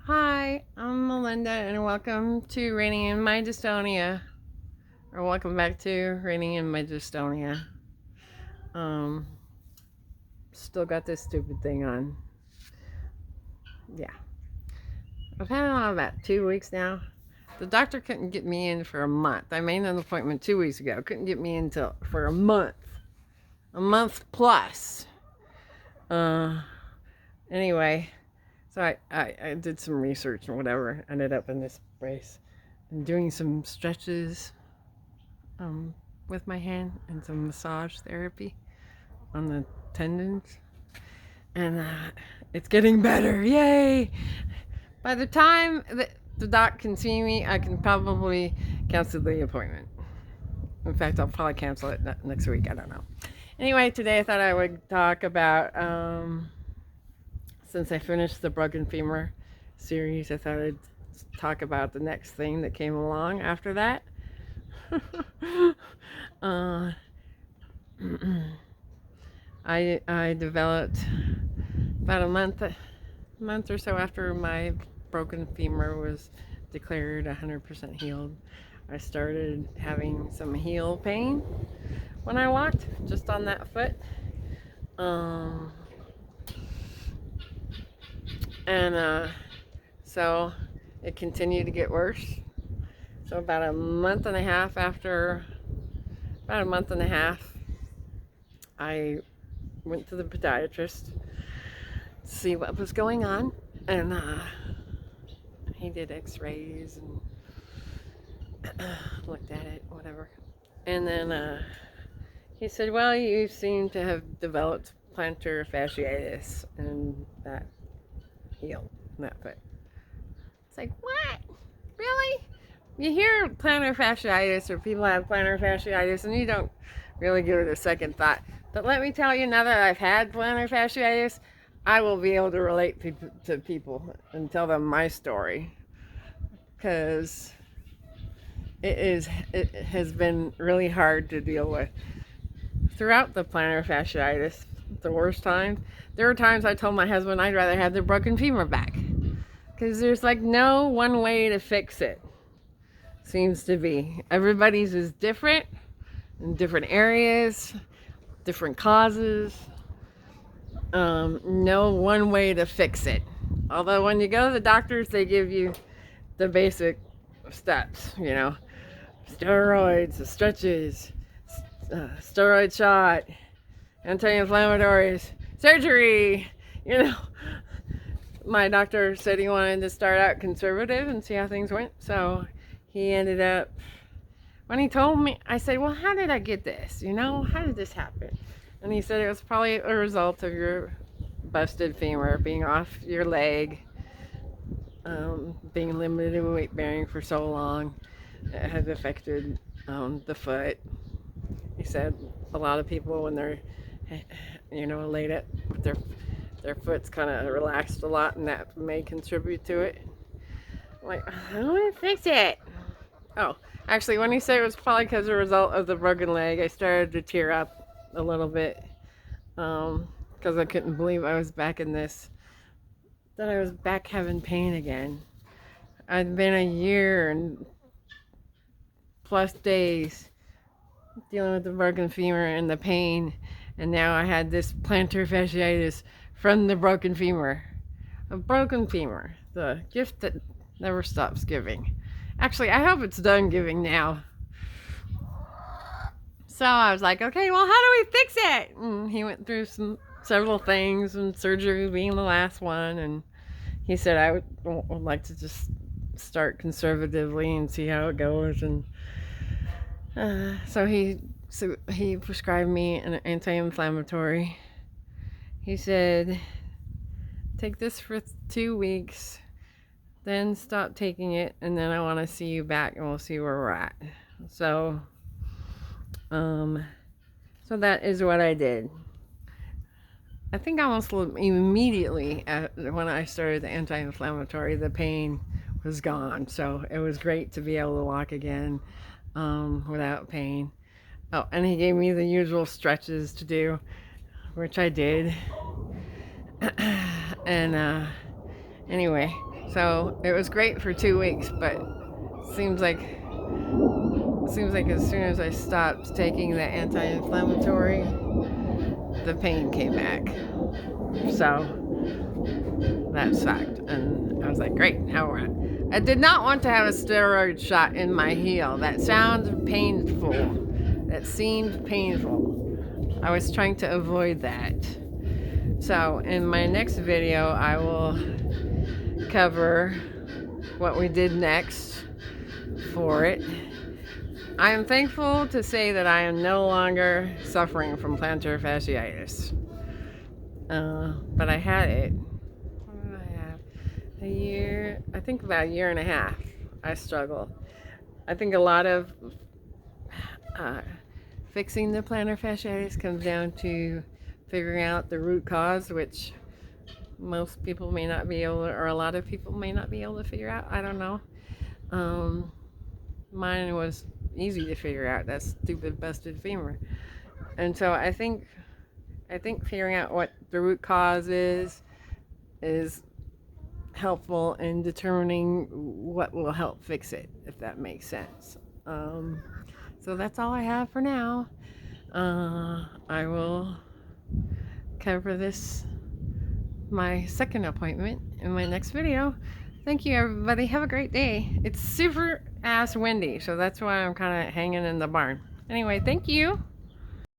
Hi, I'm Melinda, and welcome to Raining in My Dystonia. Or welcome back to Raining in My Dystonia. Um, Still got this stupid thing on. Yeah. I've had it on about 2 weeks now. The doctor couldn't get me in for a month. I made an appointment 2 weeks ago. Couldn't get me in for a month. A month plus. Uh, anyway, so I did some research and whatever. Ended up in this brace. And doing some stretches with my hand and some massage therapy on the tendons. And it's getting better. Yay! By the time the doc can see me, I can probably cancel the appointment. In fact, I'll probably cancel it next week. I don't know. Anyway, today I thought I would talk about, since I finished the broken femur series, I thought I'd talk about the next thing that came along after that. I developed about a month or so after my broken femur was declared 100% healed. I started having some heel pain when I walked, just on that foot. So it continued to get worse. So about a month and a half, I went to the podiatrist to see what was going on, and he did x-rays and looked at it, whatever. And then he said, well, you seem to have developed plantar fasciitis, and that healed that foot. It's like, what? Really? You hear plantar fasciitis, or people have plantar fasciitis, and you don't really give it a second thought. But let me tell you, now that I've had plantar fasciitis, I will be able to relate to people and tell them my story, because it has been really hard to deal with. Throughout the plantar fasciitis, the worst times, there were times I told my husband I'd rather have the broken femur back, because there's like no one way to fix it. Seems to be everybody's is different in different areas, different causes. No one way to fix it. Although when you go to the doctors, they give you the basic steps, steroids, stretches, steroid shot, anti-inflammatories, surgery. My doctor said he wanted to start out conservative and see how things went. So he ended up, when he told me, I said, well, how did I get this? How did this happen? And he said it was probably a result of your busted femur being off your leg, being limited in weight bearing for so long. It has affected the foot. He said a lot of people, when they're, laid up, their foot's kind of relaxed a lot, and that may contribute to it. I'm like, I want to fix it. Oh, actually, when he said it was probably because of a result of the broken leg, I started to tear up a little bit, because I couldn't believe I was back in this, that I was back having pain again. I'd been a year and plus days dealing with the broken femur and the pain, and now I had this plantar fasciitis from the broken femur. A broken femur, the gift that never stops giving. Actually, I hope it's done giving now. So I was like, okay, well, how do we fix it? And he went through several things, and surgery being the last one. And he said I would like to just start conservatively and see how it goes. And so he prescribed me an anti-inflammatory. He said, take this for 2 weeks, then stop taking it, and then I want to see you back, and we'll see where we're at. So that is what I did. I think almost immediately when I started the anti-inflammatory, the pain was gone. So it was great to be able to walk again without pain. Oh, and he gave me the usual stretches to do, which I did. And anyway, So it was great for 2 weeks, but seems like as soon as I stopped taking the anti-inflammatory, the pain came back. So that sucked, and I was like, great, now we're on. I did not want to have a steroid shot in my heel. That sounds painful. That seemed painful. I was trying to avoid that. So in my next video, I will cover what we did next for it. I am thankful to say that I am no longer suffering from plantar fasciitis. But I had it. What did I have? A year, I think about a year and a half. I struggled. I think a lot of fixing the plantar fasciitis comes down to figuring out the root cause, which most people may not be able to, or a lot of people may not be able to figure out. I don't know. Mine was easy to figure out. That stupid busted femur. And so I think figuring out what the root cause is helpful in determining what will help fix it, if that makes sense. So that's all I have for now. I will cover this, my second appointment, in my next video. Thank you, everybody. Have a great day. It's super ass windy, so that's why I'm kind of hanging in the barn. Anyway, thank you.